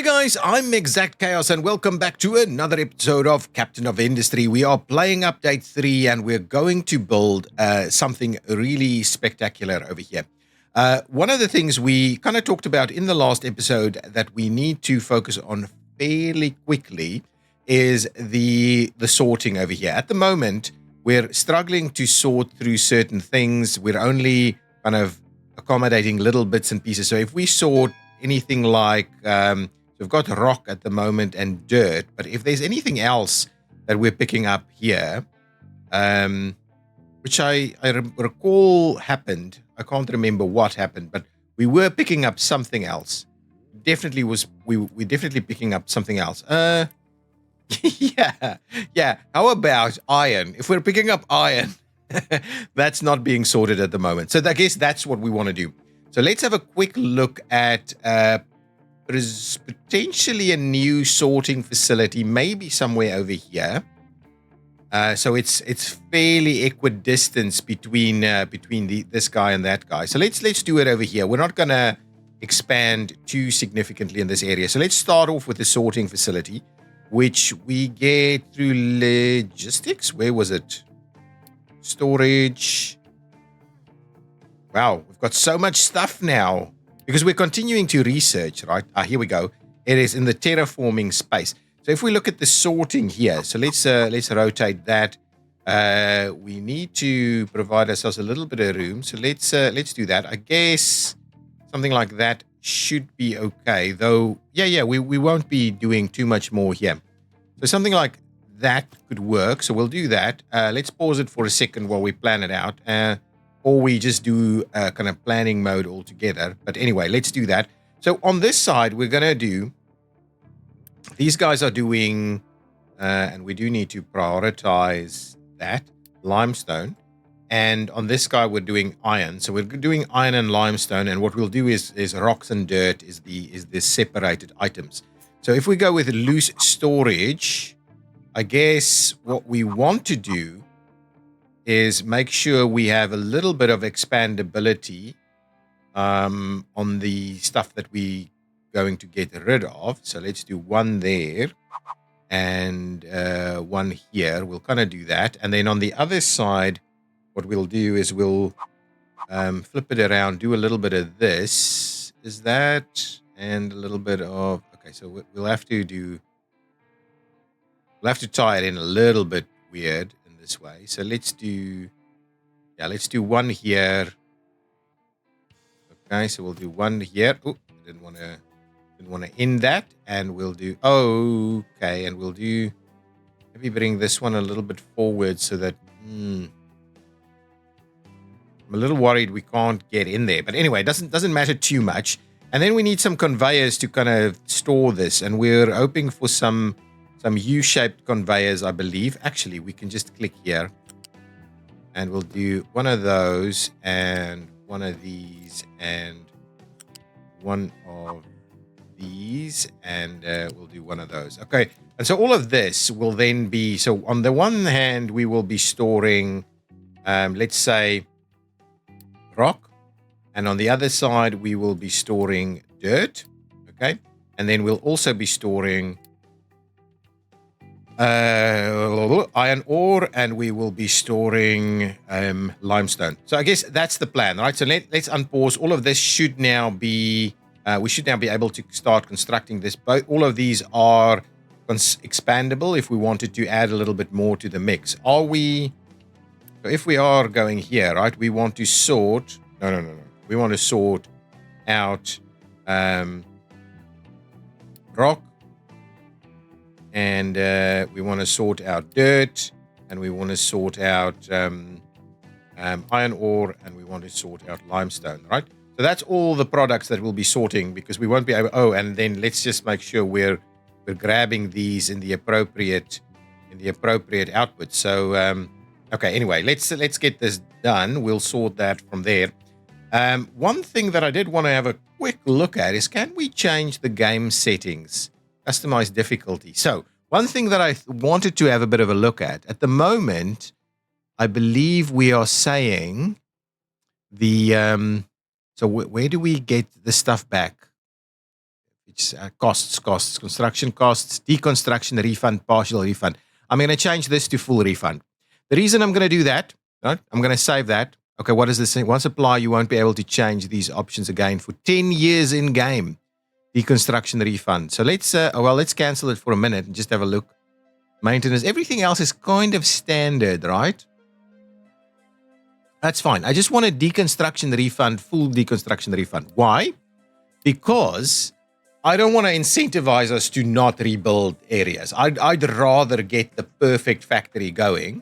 guys, I'm ExactChaos and welcome back to another episode of Captain of Industry. We are playing update 3 and we're going to build something really spectacular over here. One of the things we kind of talked about in the last episode that we need to focus on fairly quickly is the sorting over here. At the moment, we're struggling to sort through certain things. We're only kind of accommodating little bits and pieces. So if we sort anything like... we've got rock at the moment and dirt, but if there's anything else that we're picking up here, which I recall happened, I can't remember what happened, but we were picking up something else. We're definitely picking up something else. Yeah. How about iron? If we're picking up iron, that's not being sorted at the moment. So I guess that's what we want to do. So let's have a quick look at there's potentially a new sorting facility, maybe somewhere over here. So it's fairly equidistant between this guy and that guy. So let's do it over here. We're not gonna expand too significantly in this area. So let's start off with the sorting facility, which we get through logistics. Where was it? Storage. Wow, we've got so much stuff now. Because we're continuing to research, right? Here we go. It is in the terraforming space. So if we look at the sorting here, so let's rotate that. We need to provide ourselves a little bit of room. So let's do that. I guess something like that should be okay. Though, yeah, we won't be doing too much more here. So something like that could work. So we'll do that. Let's pause it for a second while we plan it out. Or we just do kind of planning mode altogether. But anyway, let's do that. So on this side, we're going to do... These guys are doing... and we do need to prioritize that. Limestone. And on this guy, we're doing iron. So we're doing iron and limestone. And what we'll do is rocks and dirt is the separated items. So if we go with loose storage, I guess what we want to do is make sure we have a little bit of expandability on the stuff that we're going to get rid of. So let's do one there and one here. We'll kind of do that. And then on the other side, what we'll do is we'll flip it around, do a little bit of this. Is that? And a little bit of... Okay, so we'll have to do... We'll have to tie it in a little bit weird. This way. So let's do one here. Okay, so we'll do one here. Oh, didn't want to end that, and we'll do okay, and we'll do maybe bring this one a little bit forward so that I'm a little worried we can't get in there. But anyway, it doesn't matter too much. And then we need some conveyors to kind of store this, and we're hoping for some U-shaped conveyors, I believe. Actually, we can just click here and we'll do one of those and one of these and one of these, and we'll do one of those. Okay, and so all of this will then be... So on the one hand, we will be storing, let's say, rock. And on the other side, we will be storing dirt. Okay, and then we'll also be storing... iron ore, and we will be storing limestone. So I guess that's the plan, right? So let's unpause. All of this should now be we should now be able to start constructing this. All of these are expandable if we wanted to add a little bit more to the mix. Are we... So if we are going here, right, we want to sort... No. We want to sort out rock, and we want to sort out dirt, and we want to sort out iron ore, and we want to sort out limestone, right? So that's all the products that we'll be sorting, because we won't be able... Oh, and then let's just make sure we're grabbing these in the appropriate output. So okay, anyway, let's get this done. We'll sort that from there. One thing that I did want to have a quick look at is, can we change the game settings? Customize difficulty. So one thing that I wanted to have a bit of a look at the moment, I believe we are saying the so where do we get the stuff back? storage, costs, construction costs, deconstruction refund, partial refund. I'm going to change this to full refund. The reason I'm going to do that, right? I'm going to save that. Okay, what is this thing? Once apply, you won't be able to change these options again for 10 years in game. Deconstruction refund. So let's cancel it for a minute and just have a look. Maintenance. Everything else is kind of standard, right? That's fine. I just want a deconstruction refund, full deconstruction refund. Why? Because I don't want to incentivize us to not rebuild areas. I'd rather get the perfect factory going,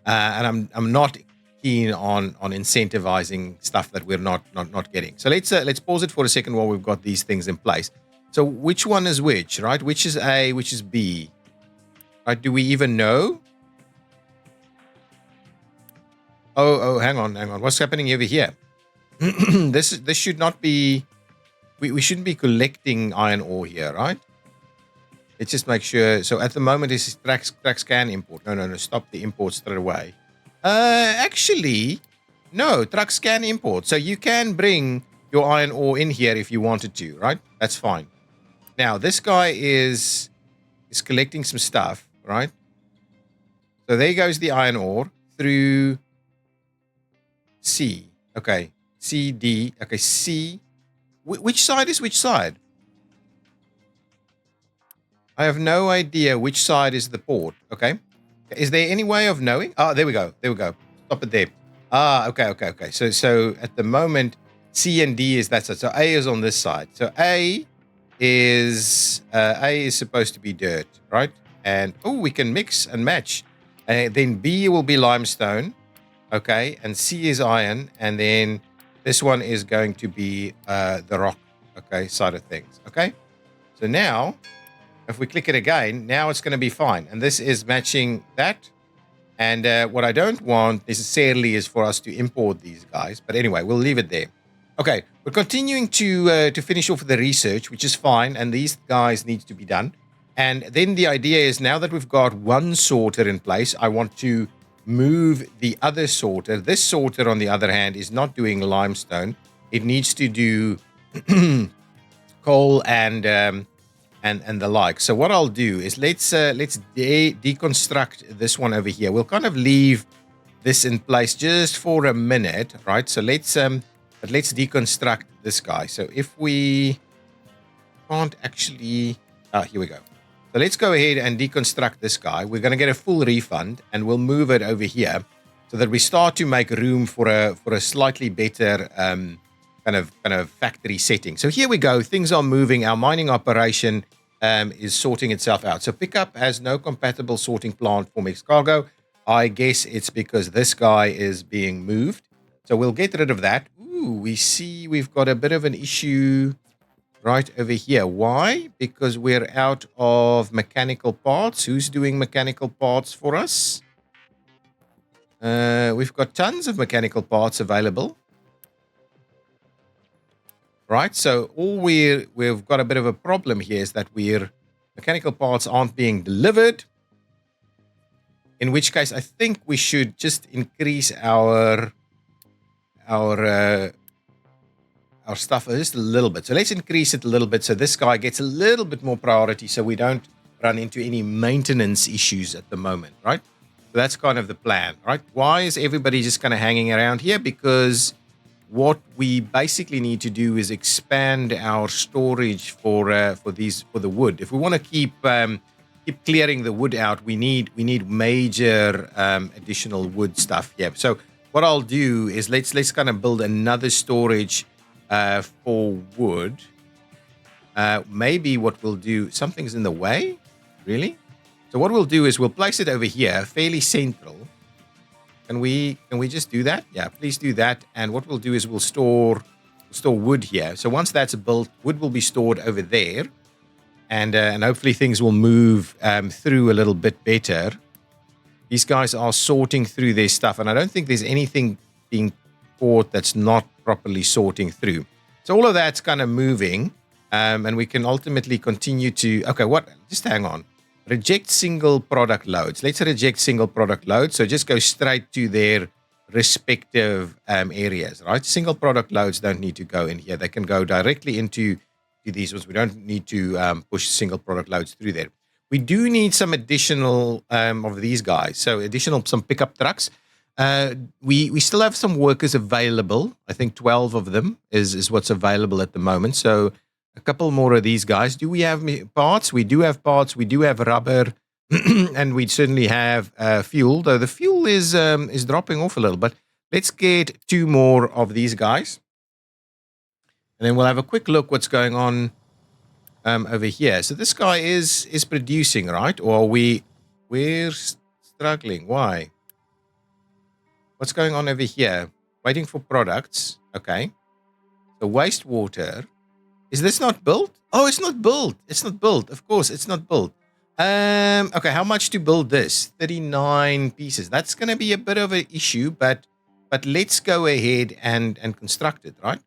and I'm not keen on incentivizing stuff that we're not getting. So let's pause it for a second while we've got these things in place. So which one is which, right? Which is A, which is B? Right? Do we even know? Oh, hang on. What's happening over here? This should not be. We shouldn't be collecting iron ore here, right? Let's just make sure. So at the moment, this is track scan import. No. Stop the import straight away. Actually, no. Truck scan import. So you can bring your iron ore in here if you wanted to, right? That's fine. Now this guy is collecting some stuff, right? So there goes the iron ore through C. Okay. C, D. Okay, C. Which side is which side? I have no idea which side is the port. Okay. Is there any way of knowing? Oh, there we go. Stop it there. Okay. So at the moment, C and D is that side. So A is on this side. So A is supposed to be dirt, right? And we can mix and match. Then B will be limestone. Okay, and C is iron, and then this one is going to be the rock, okay, side of things, okay? So now, if we click it again, now it's going to be fine. And this is matching that. And what I don't want necessarily is for us to import these guys. But anyway, we'll leave it there. Okay, we're continuing to finish off the research, which is fine. And these guys need to be done. And then the idea is now that we've got one sorter in place, I want to move the other sorter. This sorter, on the other hand, is not doing limestone. It needs to do coal and the like. So what I'll do is let's deconstruct this one over here. We'll kind of leave this in place just for a minute, right? So let's deconstruct this guy. So if we can't actually, here we go. So let's go ahead and deconstruct this guy. We're going to get a full refund, and we'll move it over here so that we start to make room for a slightly better kind of factory setting. So here we go. Things are moving. Our mining operation is sorting itself out. So pickup has no compatible sorting plant for mixed cargo. I guess it's because this guy is being moved. So we'll get rid of that. Ooh, we see we've got a bit of an issue right over here. Why? Because we're out of mechanical parts. Who's doing mechanical parts for us? We've got tons of mechanical parts available. Right, so we've got a bit of a problem here is that mechanical parts aren't being delivered. In which case, I think we should just increase our stuff just a little bit. So let's increase it a little bit so this guy gets a little bit more priority so we don't run into any maintenance issues at the moment, right? So that's kind of the plan, right? Why is everybody just kind of hanging around here? Because what we basically need to do is expand our storage for the wood. If we want to keep clearing the wood out, we need major additional wood stuff. Yeah. So what I'll do is let's kind of build another storage for wood. Maybe what we'll do, something's in the way, really. So what we'll do is we'll place it over here, fairly central. Can we just do that? Yeah, please do that. And what we'll do is we'll store wood here. So once that's built, wood will be stored over there, and hopefully things will move through a little bit better. These guys are sorting through their stuff, and I don't think there's anything being caught that's not properly sorting through. So all of that's kind of moving, and we can ultimately continue to. Okay, what? Just hang on. Reject single product loads. Let's reject single product loads. So just go straight to their respective areas, right? Single product loads don't need to go in here. They can go directly into to these ones. We don't need to push single product loads through there. We do need some additional of these guys. So some pickup trucks. We still have some workers available. I think 12 of them is what's available at the moment. So a couple more of these guys. Do we have parts? We do have parts. We do have rubber. And we certainly have fuel, though the fuel is dropping off a little. But let's get 2 more of these guys. And then we'll have a quick look what's going on over here. So this guy is producing, right? Or we're struggling. Why? What's going on over here? Waiting for products. Okay. So wastewater. Is this not built? Oh, it's not built. It's not built. Of course, it's not built. Okay, how much to build this? 39 pieces. That's going to be a bit of an issue, but let's go ahead and construct it, right?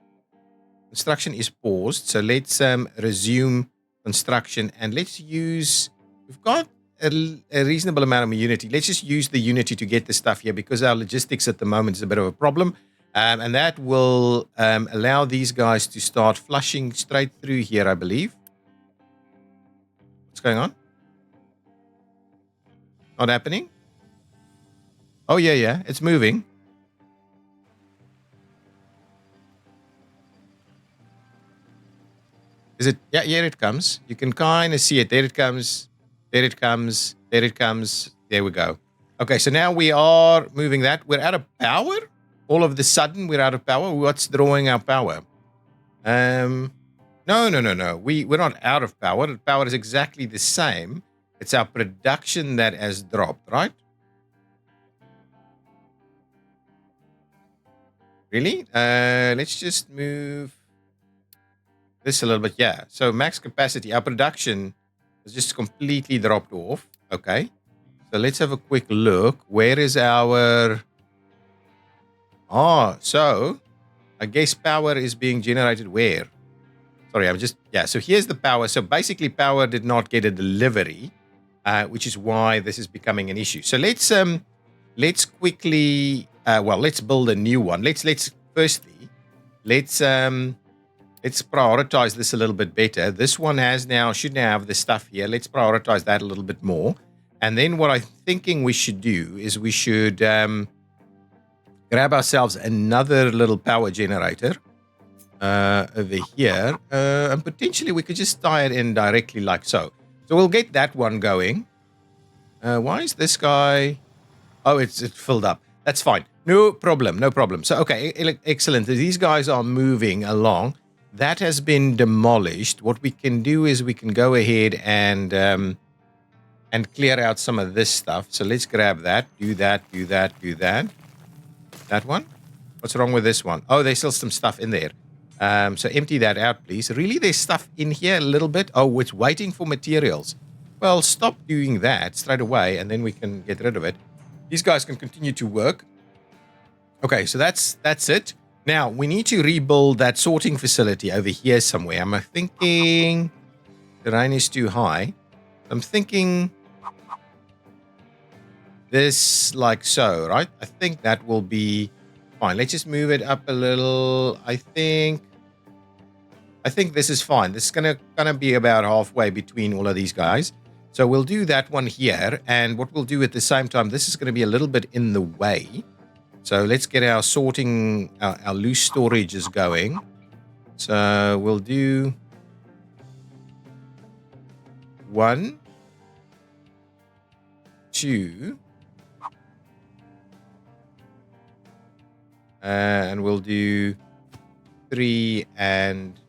Construction is paused, so let's resume construction, and let's use, we've got a reasonable amount of Unity. Let's just use the Unity to get the stuff here, because our logistics at the moment is a bit of a problem, and that will allow these guys to start flushing straight through here, I believe. What's going on? Not happening? Oh, yeah, it's moving. Is it? Yeah, here it comes. You can kind of see it. There it comes. There it comes. There it comes. There we go. Okay, so now we are moving that. We're out of power? All of a sudden, we're out of power? What's drawing our power? No. We're not out of power. The power is exactly the same. It's our production that has dropped, right? Really? Let's just move this a little bit. Yeah. So max capacity, our production has just completely dropped off. Okay. So let's have a quick look. Where is our... Oh, so I guess power is being generated where? Sorry, so here's the power. So basically power did not get a delivery, which is why this is becoming an issue. So let's quickly, let's build a new one. Let's prioritize this a little bit better. This one should now have the stuff here. Let's prioritize that a little bit more. And then what I'm thinking we should do is we should grab ourselves another little power generator over here. And potentially we could just tie it in directly like so. So we'll get that one going. Why is this guy... Oh, it's filled up. That's fine. No problem. So, okay, excellent. These guys are moving along. That has been demolished. What we can do is we can go ahead and clear out some of this stuff. So let's grab that. Do that. That one? What's wrong with this one? Oh, there's still some stuff in there. So empty that out, please. Really, there's stuff in here a little bit? Oh, it's waiting for materials. Well, stop doing that straight away, and then we can get rid of it. These guys can continue to work. Okay, so that's it. Now, we need to rebuild that sorting facility over here somewhere. I'm thinking terrain is too high. I'm thinking this like so, right? I think that will be fine. Let's just move it up a little. I think this is fine. This is gonna be about halfway between all of these guys. So we'll do that one here. And what we'll do at the same time, this is going to be a little bit in the way. So let's get our sorting, our loose storages going. So we'll do 1, 2, and we'll do 3 and...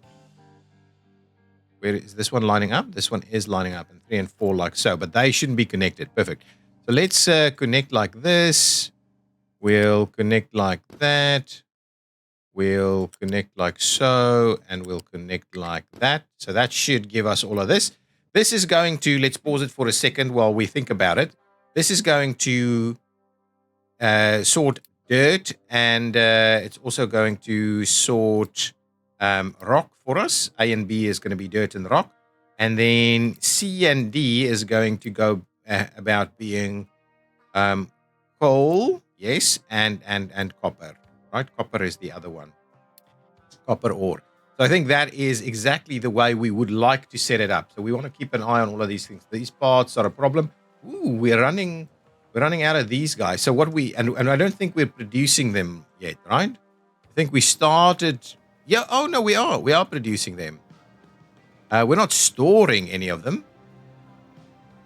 Where is this one lining up? This one is lining up, and 3 and 4 like so, but they shouldn't be connected. Perfect. So let's connect like this. We'll connect like that. We'll connect like so, and we'll connect like that. So that should give us all of this. This is going to, let's pause it for a second while we think about it. This is going to sort dirt, and it's also going to sort rock for us. A and B is going to be dirt and rock. And then C and D is going to go about being coal, yes, and copper, right? Copper is the other one. Copper ore. So I think that is exactly the way we would like to set it up. So we want to keep an eye on all of these things. These parts are a problem. Ooh, we're running out of these guys. So what and I don't think we're producing them yet, right? I think we started. Yeah. Oh no, we are. We are producing them. We're not storing any of them.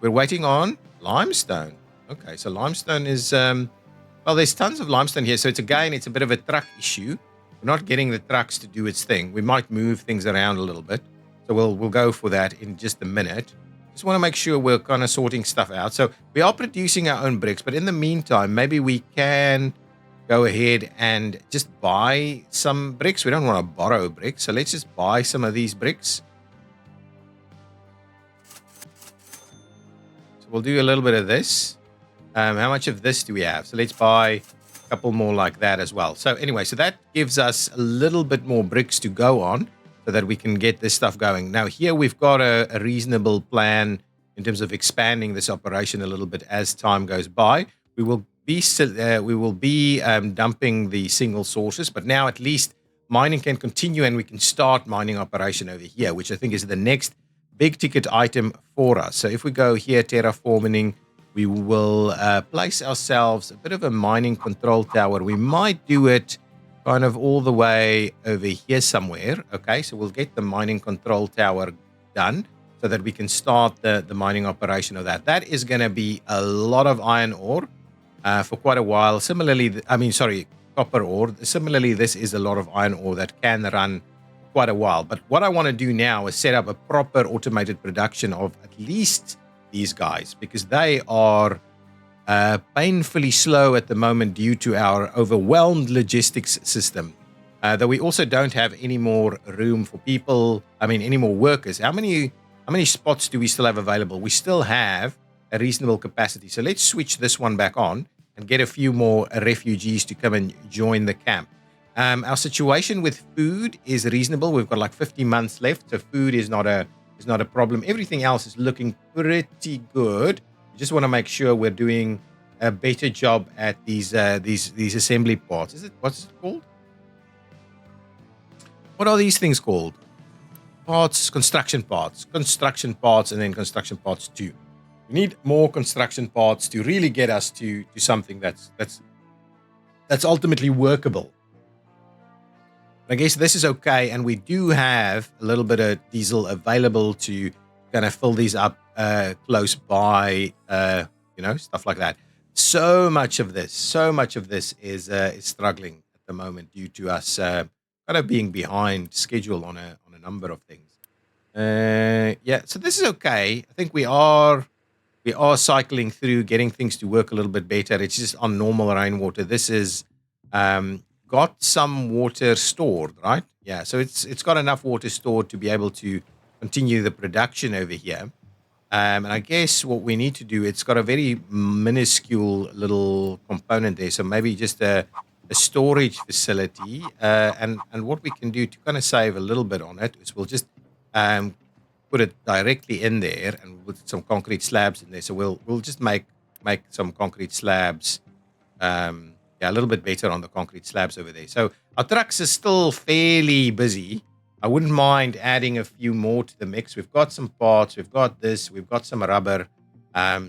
We're waiting on limestone. Okay, so limestone is well, there's tons of limestone here. So it's a bit of a truck issue. We're not getting the trucks to do its thing. We might move things around a little bit. So we'll go for that in just a minute. Just want to make sure we're kind of sorting stuff out. So we are producing our own bricks, but in the meantime, maybe we can go ahead and just buy some bricks. We don't want to borrow bricks, so let's just buy some of these bricks. So we'll do a little bit of this. How much of this do we have? So let's buy a couple more like that as well. So anyway, so that gives us a little bit more bricks to go on so that we can get this stuff going. Now here we've got a reasonable plan in terms of expanding this operation a little bit as time goes by. We will be dumping the single sources, but now at least mining can continue and we can start mining operation over here, which I think is the next big ticket item for us. So if we go here, terraforming, we will place ourselves a bit of a mining control tower. We might do it kind of all the way over here somewhere. Okay, so we'll get the mining control tower done so that we can start the mining operation of that. That is going to be a lot of iron ore for quite a while. Similarly, copper ore. Similarly, this is a lot of iron ore that can run quite a while. But what I want to do now is set up a proper automated production of at least these guys, because they are painfully slow at the moment due to our overwhelmed logistics system. That we also don't have any more room for any more workers. How many spots do we still have available? We still have a reasonable capacity. So let's switch this one back on and get a few more refugees to come and join the camp. Our situation with food is reasonable. We've got like 50 months left, so food is not a problem. Everything else is looking pretty good. We just want to make sure we're doing a better job at these assembly parts. What's it called? What are these things called? Construction parts, and then construction parts 2. We need more construction parts to really get us to something that's ultimately workable. I guess this is okay, and we do have a little bit of diesel available to kind of fill these up close by, stuff like that. So much of this is struggling at the moment due to us kind of being behind schedule on a number of things. So this is okay. I think we are cycling through, getting things to work a little bit better. It's just on normal rainwater. This is got some water stored, right? Yeah, so it's got enough water stored to be able to continue the production over here. And I guess what we need to do, it's got a very minuscule little component there, so maybe just a storage facility. And what we can do to kind of save a little bit on it is we'll just put it directly in there and put some concrete slabs in there. So we'll just make some concrete slabs. A little bit better on the concrete slabs over there. So our trucks are still fairly busy. I wouldn't mind adding a few more to the mix. We've got some parts, we've got this, we've got some rubber.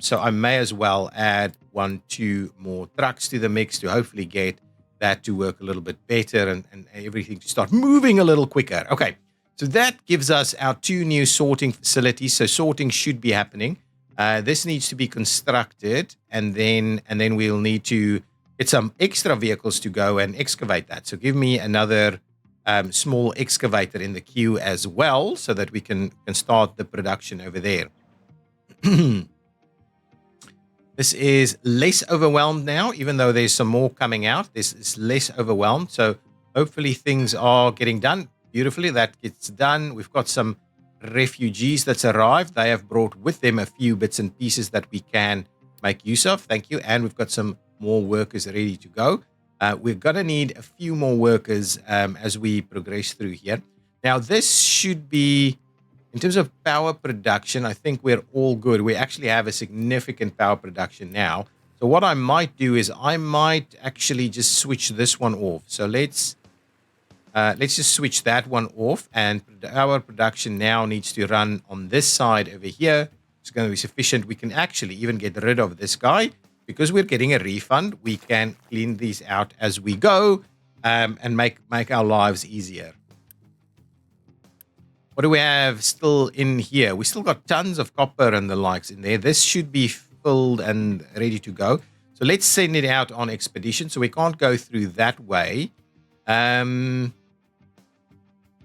So I may as well add 1-2 more trucks to the mix to hopefully get that to work a little bit better and everything to start moving a little quicker. Okay, so that gives us our 2 new sorting facilities. So sorting should be happening. This needs to be constructed, and then we'll need to get some extra vehicles to go and excavate that. So give me another small excavator in the queue as well so that we can start the production over there. This is less overwhelmed now, even though there's some more coming out. This is less overwhelmed. So hopefully things are getting done beautifully. That gets done. We've got some refugees that's arrived. They have brought with them a few bits and pieces that we can make use of. Thank you. And we've got some more workers ready to go. We're going to need a few more workers as we progress through here. Now, this should be, in terms of power production, I think we're all good. We actually have a significant power production now. So what I might do is I might actually just switch this one off. So let's Let's just switch that one off, and our production now needs to run on this side over here. It's going to be sufficient. We can actually even get rid of this guy because we're getting a refund. We can clean these out as we go, and make our lives easier. What do we have still in here? We still got tons of copper and the likes in there. This should be filled and ready to go. So let's send it out on expedition. So we can't go through that way.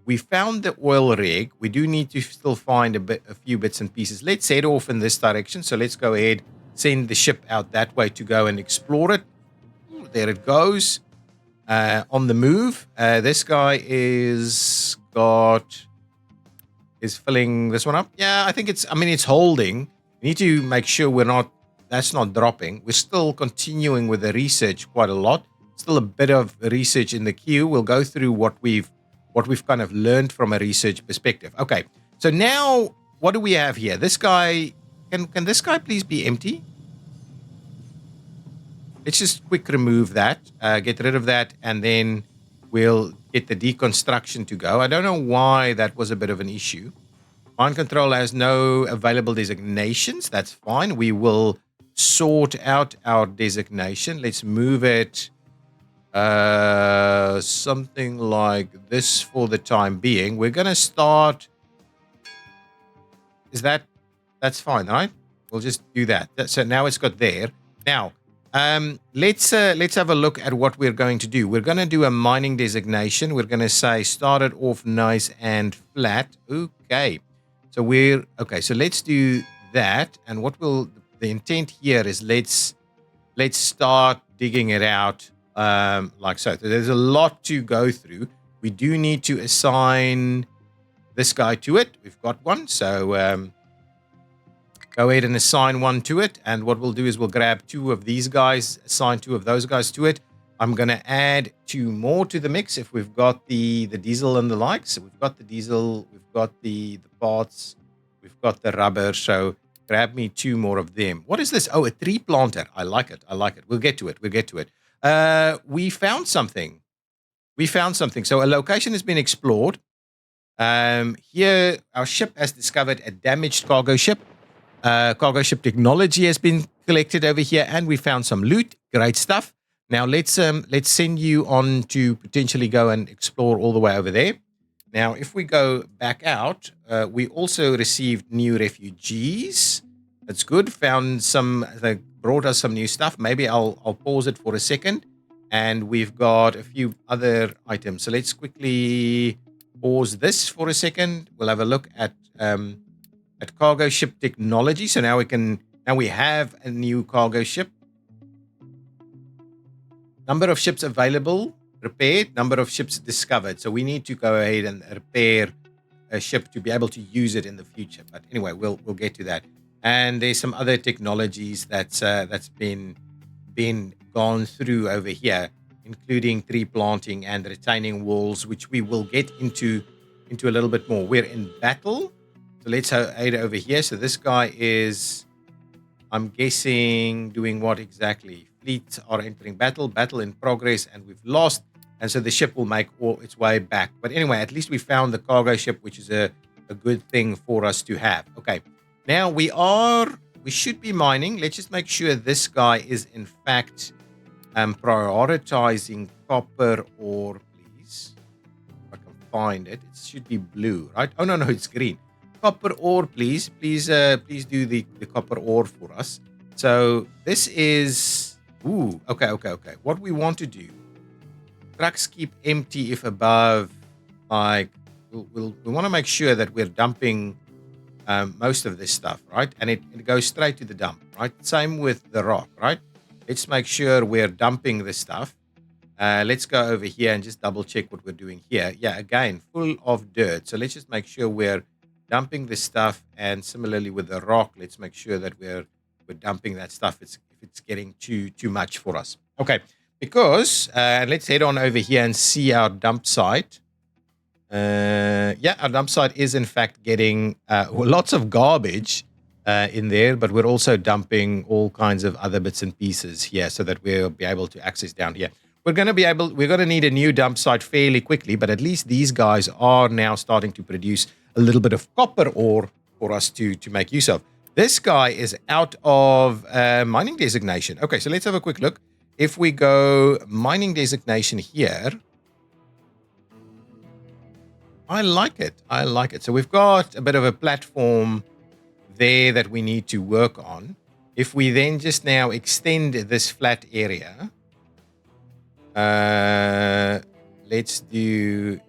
We found the oil rig. We do need to still find a few bits and pieces. Let's head off in this direction. So let's go ahead, send the ship out that way to go and explore it. There it goes. On the move. This guy is filling this one up. Yeah, I think it's holding. We need to make sure that's not dropping. We're still continuing with the research quite a lot. Still a bit of research in the queue. We'll go through what we've kind of learned from a research perspective. Okay, so now what do we have here? This guy, can this guy please be empty? Let's just quick remove that, get rid of that, and then we'll get the deconstruction to go. I don't know why that was a bit of an issue. Mind control has no available designations. That's fine. We will sort out our designation. Let's move it something like this for the time being. We're going to start. That's fine, right? We'll just do that. So now it's got there. Now, let's have a look at what we're going to do. We're going to do a mining designation. We're going to say start it off nice and flat. Okay. So so let's do that. And the intent here is let's start digging it out like so. There's a lot to go through. We do need to assign this guy to it. We've got one. So go ahead and assign one to it. And what we'll do is we'll grab two of these guys, assign two of those guys to it. I'm going to add two more to the mix if we've got the diesel and the likes. So we've got the diesel, we've got the parts, we've got the rubber. So grab me two more of them. What is this? Oh, a tree planter. I like it. We'll get to it. We found something. So a location has been explored. Here, our ship has discovered a damaged cargo ship. Cargo ship technology has been collected over here, and we found some loot. Great stuff. Now let's send you on to potentially go and explore all the way over there. Now, if we go back out, we also received new refugees. That's good. They brought us some new stuff. Maybe I'll pause it for a second. And we've got a few other items. So let's quickly pause this for a second. We'll have a look at cargo ship technology. So now we have a new cargo ship. Number of ships available, repaired. Number of ships discovered. So we need to go ahead and repair a ship to be able to use it in the future. But anyway, we'll get to that. And there's some other technologies that's been gone through over here, including tree planting and retaining walls, which we will get into a little bit more. We're in battle. So let's head over here. So this guy is, I'm guessing, doing what exactly? Fleets are entering battle in progress, and we've lost. And so the ship will make all its way back. But anyway, at least we found the cargo ship, which is a good thing for us to have. Okay, now we should be mining. Let's just make sure this guy is in fact prioritizing copper ore, please. If I can find it. It should be blue, right? Oh, no, it's green. Copper ore, please. Please do the copper ore for us. So this is... Ooh, okay. What we want to do, trucks keep empty if above, like, we want to make sure that we're dumping most of this stuff, right? And it goes straight to the dump, right? Same with the rock, right? Let's make sure we're dumping this stuff. Let's go over here and just double check what we're doing here. Yeah, again, full of dirt. So let's just make sure we're dumping this stuff. And similarly with the rock, let's make sure that we're dumping that stuff if it's getting too much for us. Okay, because let's head on over here and see our dump site. Our dump site is in fact getting lots of garbage in there, but we're also dumping all kinds of other bits and pieces here so that we'll be able to access down here. we're going to need a new dump site fairly quickly, but at least these guys are now starting to produce a little bit of copper ore for us to make use of. This guy is out of mining designation. Okay, so let's have a quick look. If we go mining designation here, I like it. I like it. So we've got a bit of a platform there that we need to work on. If we then just now extend this flat area, let's do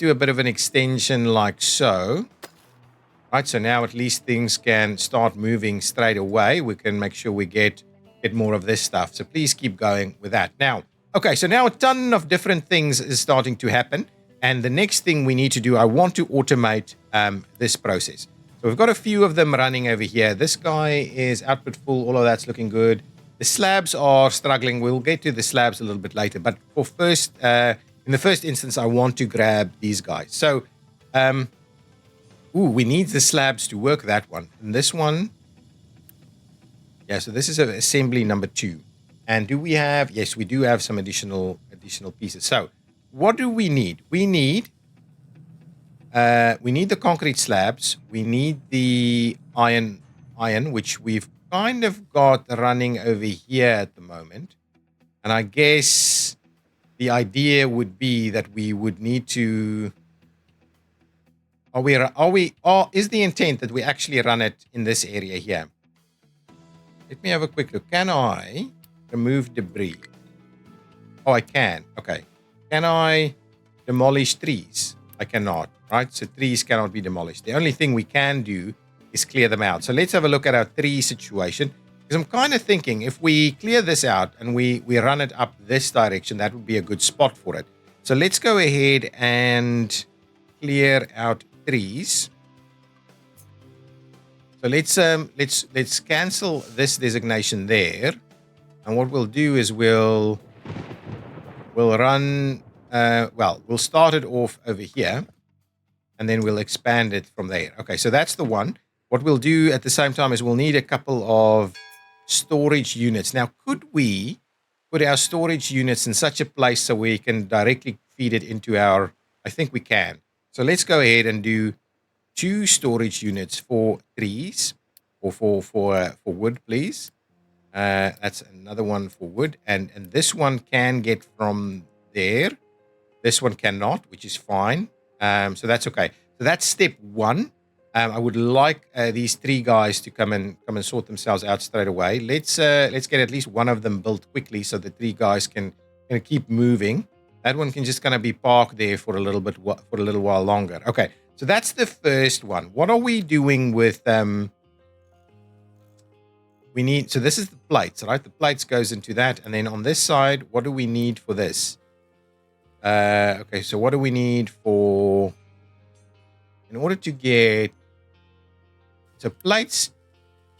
a bit of an extension like so. Right, so now at least things can start moving straight away. We can make sure we get more of this stuff. So please keep going with that. Now, okay, so now a ton of different things is starting to happen. And the next thing we need to do, I want to automate this process. So we've got a few of them running over here. This guy is output full. All of that's looking good. The slabs are struggling. We'll get to the slabs a little bit later. But for first, in the first instance, I want to grab these guys. So, we need the slabs to work that one. And this one, yeah, so this is assembly number 2. And do we have, yes, we do have some additional pieces. So what do we need? We need the concrete slabs. We need the iron, which we've kind of got running over here at the moment. And I guess the idea would be that we would need to... is the intent that we actually run it in this area here? Let me have a quick look. Can I remove debris? Oh, I can. Okay. Can I demolish trees? I cannot, right? So trees cannot be demolished. The only thing we can do is clear them out. So let's have a look at our tree situation. Because I'm kind of thinking if we clear this out and we run it up this direction, that would be a good spot for it. So let's go ahead and clear out trees. So let's cancel this designation there, and what we'll do is we'll run we'll start it off over here, and then we'll expand it from there. Okay, so that's the one. What we'll do at the same time is we'll need a couple of storage units. Now, could we put our storage units in such a place so we can directly feed it into our... I think we can. So let's go ahead and do 2 storage units for trees, or for wood, please. That's another one for wood, and this one can get from there. This one cannot, which is fine. So that's okay. So that's step 1. I would like these 3 guys to come and sort themselves out straight away. Let's get at least one of them built quickly so the 3 guys can keep moving. That one can just kind of be parked there for a little while longer. Okay, so that's the first one. What are we doing with we need? So this is the plates, right? The plates goes into that, and then on this side, what do we need for this? Okay, so what do we need for? In order to get, so plates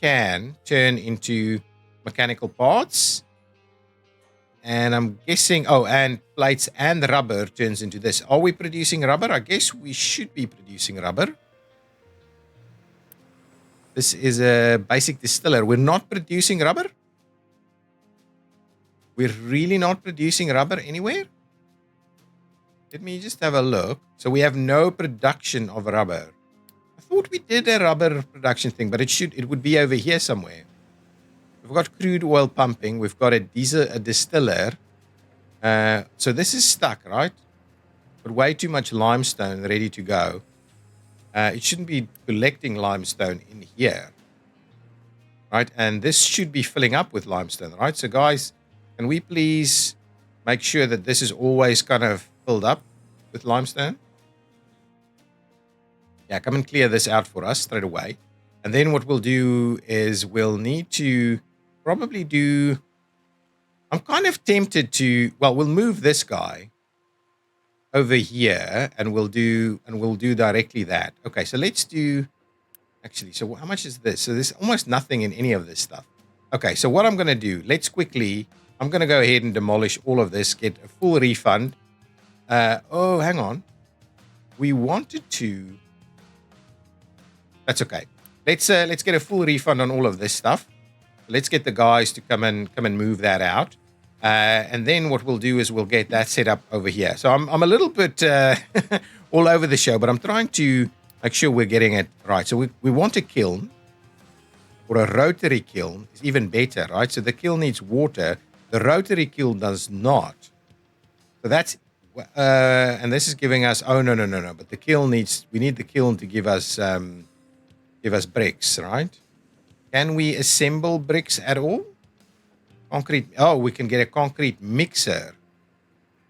can turn into mechanical parts. And I'm guessing, and plates and rubber turns into this. Are we producing rubber? I guess we should be producing rubber. This is a basic distiller. We're not producing rubber? We're really not producing rubber anywhere? Let me just have a look. So we have no production of rubber. I thought we did a rubber production thing, but it would be over here somewhere. We've got crude oil pumping. We've got a distiller. So this is stuck, right? But way too much limestone ready to go. It shouldn't be collecting limestone in here, right? And this should be filling up with limestone, right? So guys, can we please make sure that this is always kind of filled up with limestone? Yeah, come and clear this out for us straight away. And then what we'll do is we'll need to probably do... I'm kind of tempted to... Well, we'll move this guy over here, and we'll do directly that. Okay, so let's do... Actually, so how much is this? So there's almost nothing in any of this stuff. Okay, so what I'm going to do, let's quickly... I'm going to go ahead and demolish all of this, get a full refund. Oh, hang on. We wanted to... That's okay. Let's get a full refund on all of this stuff. Let's get the guys to come and move that out. And then what we'll do is we'll get that set up over here. So I'm a little bit all over the show, but I'm trying to make sure we're getting it right. So we want a kiln, or a rotary kiln is even better, right? So the kiln needs water. The rotary kiln does not. So that's, and this is giving us, oh, no. But the kiln we need the kiln to give us bricks, right? Can we assemble bricks at all? Concrete, oh, we can get a concrete mixer.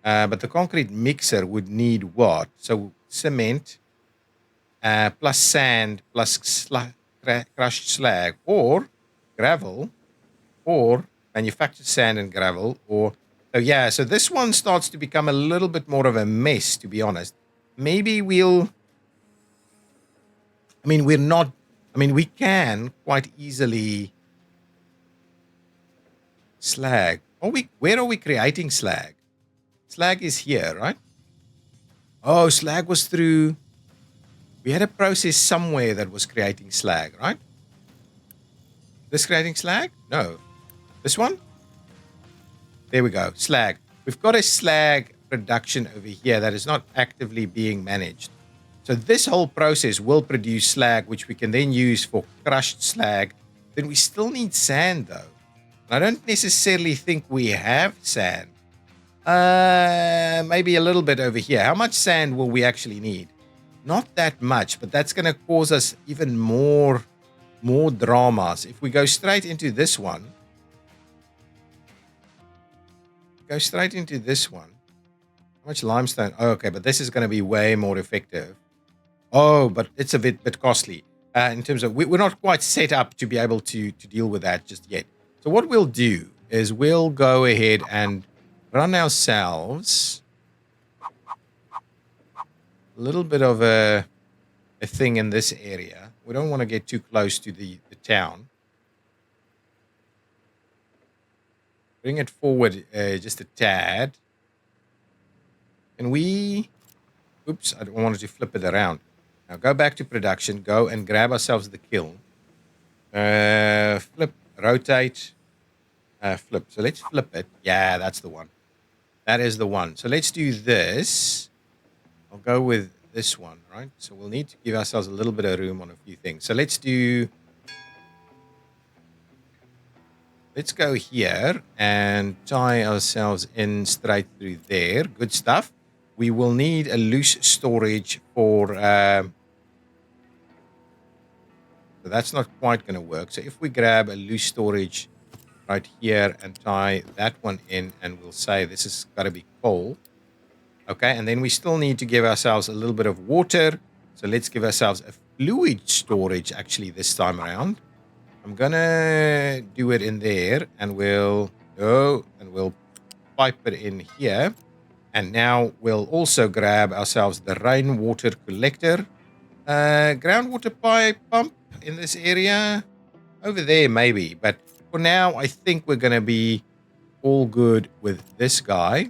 But the concrete mixer would need what? So cement plus sand plus crushed slag, or gravel, or manufactured sand and gravel, or so yeah. So this one starts to become a little bit more of a mess, to be honest. Maybe we'll. I mean, we're not. I mean, we can quite easily slag. Where are we creating slag? Slag is here, right? Oh, slag was through. We had a process somewhere that was creating slag, right? This creating slag? No. This one? There we go. Slag. We've got a slag production over here that is not actively being managed. So this whole process will produce slag, which we can then use for crushed slag. Then we still need sand, though. I don't necessarily think we have sand. Maybe a little bit over here. How much sand will we actually need? Not that much, but that's going to cause us even more dramas. If we go straight into this one, how much limestone? Oh, okay, but this is going to be way more effective. Oh, but it's a bit costly in terms of we're not quite set up to be able to deal with that just yet. So what we'll do is we'll go ahead and run ourselves a little bit of a thing in this area. We don't want to get too close to the town. Bring it forward just a tad. And oops, I don't want to flip it around. Now go back to production, go and grab ourselves the kiln. Flip, rotate, flip. So let's flip it. Yeah, that's the one. That is the one. So let's do this. I'll go with this one, right? So we'll need to give ourselves a little bit of room on a few things. So let's go here and tie ourselves in straight through there. Good stuff. We will need a loose storage for, so that's not quite going to work. So if we grab a loose storage right here and tie that one in, and we'll say this has got to be coal. Okay, and then we still need to give ourselves a little bit of water. So let's give ourselves a fluid storage actually this time around. I'm going to do it in there, and we'll go and we'll pipe it in here. And now we'll also grab ourselves the rainwater collector. Groundwater pipe pump in this area. Over there maybe. But for now, I think we're going to be all good with this guy.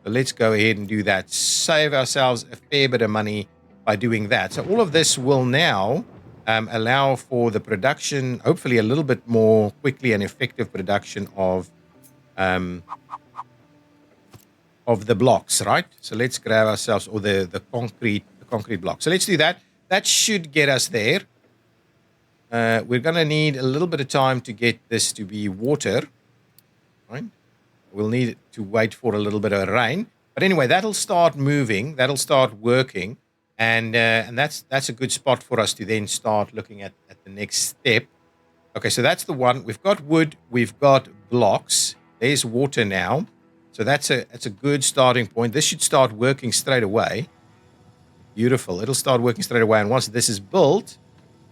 So let's go ahead and do that. Save ourselves a fair bit of money by doing that. So all of this will now allow for the production, hopefully a little bit more quickly and effective production of the blocks, right? So let's grab ourselves, or the concrete block. So let's do that. That should get us there. We're going to need a little bit of time to get this to be water, right? We'll need to wait for a little bit of rain. But anyway, that'll start moving. That'll start working. And that's a good spot for us to then start looking at the next step. Okay, so that's the one. We've got wood. We've got blocks. There's water now. So that's a good starting point. This should start working straight away. Beautiful. It'll start working straight away. And once this is built,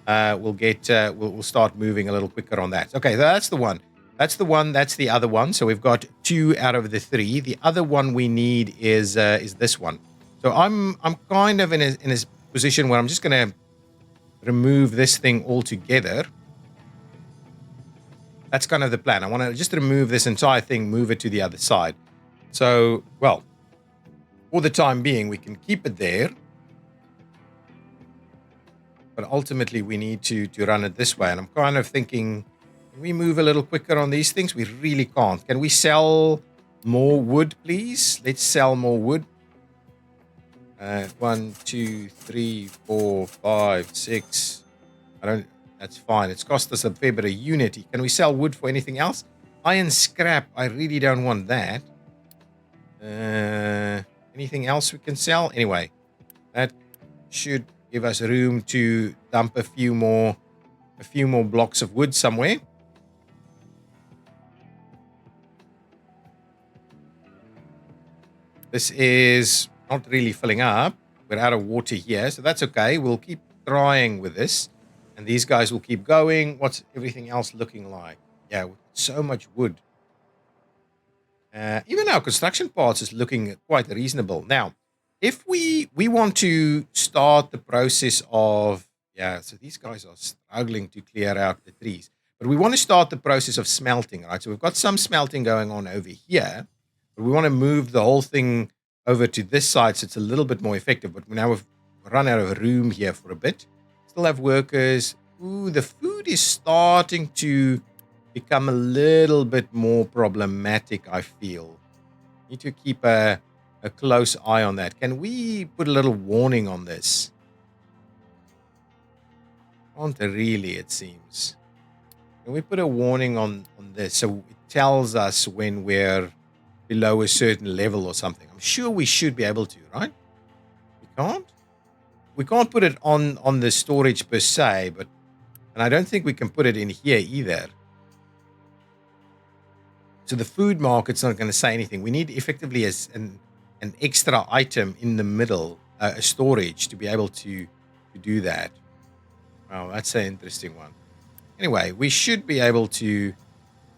we'll start moving a little quicker on that. Okay, that's the one. That's the one. That's the other one. So we've got 2 out of the 3. The other one we need is this one. So I'm kind of in a position where I'm just going to remove this thing altogether. That's kind of the plan. I want to just remove this entire thing, move it to the other side. So, well, for the time being, we can keep it there. But ultimately, we need to run it this way. And I'm kind of thinking, can we move a little quicker on these things? We really can't. Can we sell more wood, please. Let's sell more wood. 1, 2, 3, 4, 5, 6. I don't. That's fine. It's cost us a fair bit of unity. Can we sell wood for anything else? Iron scrap. I really don't want that. Anything else we can sell? Anyway, that should give us room to dump a few more blocks of wood somewhere. This is not really filling up. We're out of water here, so that's okay. We'll keep trying with this, and these guys will keep going. What's everything else looking like? Yeah, so much wood. Even our construction parts is looking quite reasonable. Now, if we want to start the process of, yeah, so these guys are struggling to clear out the trees, but we want to start the process of smelting, right? So we've got some smelting going on over here, but we want to move the whole thing over to this side so it's a little bit more effective. But now we've run out of room here for a bit. Still have workers. Ooh, the food is starting to become a little bit more problematic, I feel. Need to keep a close eye on that. Can we put a little warning on this? Can't really, it seems. Can we put a warning on this so it tells us when we're below a certain level or something? I'm sure we should be able to, right? We can't? We can't put it on the storage per se, and I don't think we can put it in here either. So the food market's not going to say anything. We need effectively as an extra item in the middle, a storage, to be able to do that. Wow, that's an interesting one. Anyway, we should be able to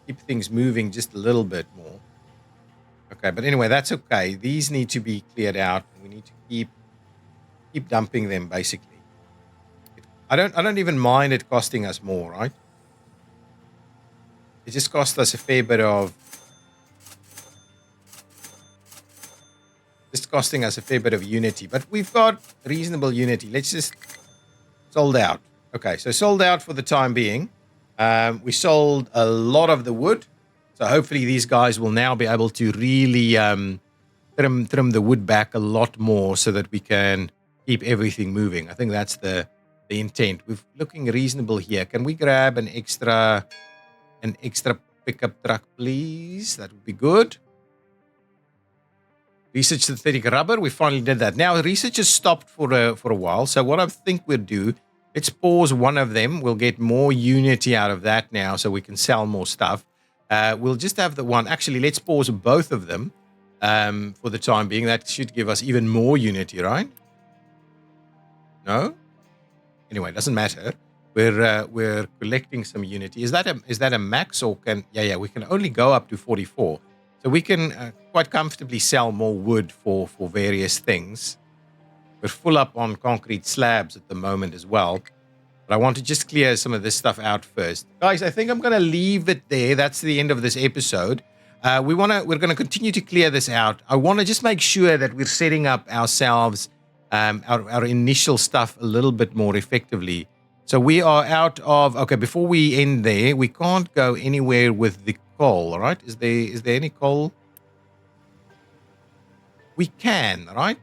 keep things moving just a little bit more. Okay, but anyway, that's okay. These need to be cleared out. We need to keep dumping them, basically. I don't even mind it costing us more, right? It just cost us a fair bit of. Just costing us a fair bit of unity, but we've got reasonable unity. Let's just sold out. Okay, so sold out for the time being. We sold a lot of the wood, so hopefully these guys will now be able to really trim the wood back a lot more so that we can keep everything moving. I think that's the intent. We're looking reasonable here. Can we grab an extra pickup truck, please? That would be good. Research synthetic rubber. We finally did that. Now research has stopped for a while. So what I think we'll do, let's pause one of them. We'll get more unity out of that now, so we can sell more stuff. We'll just have the one. Actually, let's pause both of them for the time being. That should give us even more unity, right? No. Anyway, it doesn't matter. We're collecting some unity. Is that a max, or can we can only go up to 44. So we can quite comfortably sell more wood for various things. We're full up on concrete slabs at the moment as well. But I want to just clear some of this stuff out first. Guys, I think I'm going to leave it there. That's the end of this episode. We're going to continue to clear this out. I want to just make sure that we're setting up ourselves, our initial stuff a little bit more effectively. So we are out of, okay, before we end there, we can't go anywhere with the coal, all right? Is there any coal? We can, right?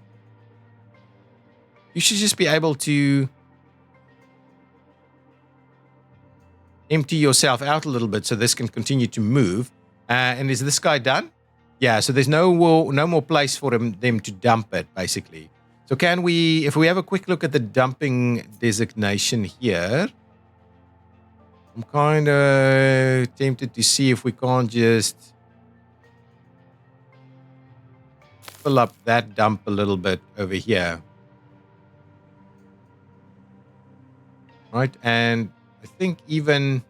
You should just be able to empty yourself out a little bit so this can continue to move. And is this guy done? Yeah, so there's no more place for them to dump it, basically. So can we, if we have a quick look at the dumping designation here, I'm kind of tempted to see if we can't just fill up that dump a little bit over here. Right, and I think even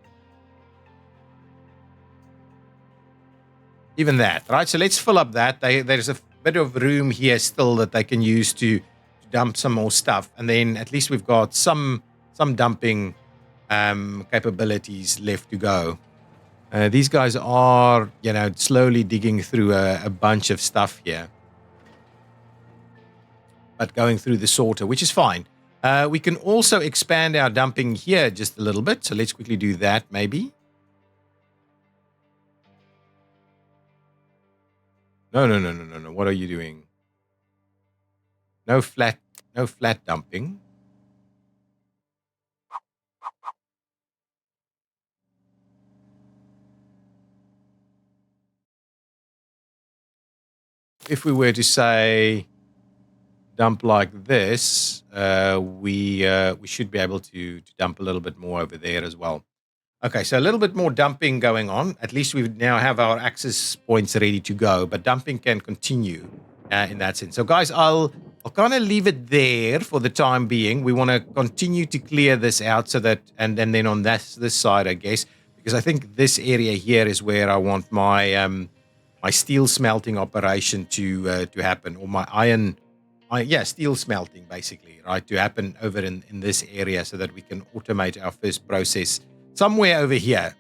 that, right? So let's fill up that. There's a bit of room here still that they can use to dump some more stuff, and then at least we've got some dumping capabilities left to go. These guys are, slowly digging through a bunch of stuff here, but going through the sorter, which is fine. We can also expand our dumping here just a little bit, so let's quickly do that, maybe. No. What are you doing? No flat dumping. If we were to say dump like this, we should be able to dump a little bit more over there as well. Okay, so a little bit more dumping going on. At least we now have our access points ready to go, but dumping can continue in that sense. So, guys, I'll kind of leave it there for the time being. We want to continue to clear this out so that, and then on this side, I guess, because I think this area here is where I want my my steel smelting operation to happen, or my steel smelting basically, right, to happen over in this area so that we can automate our first process somewhere over here.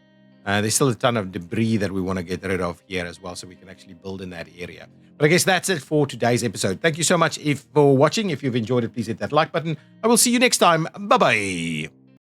There's still a ton of debris that we want to get rid of here as well, so we can actually build in that area. But I guess that's it for today's episode. Thank you so much for watching. If you've enjoyed it, please hit that like button. I will see you next time. Bye-bye.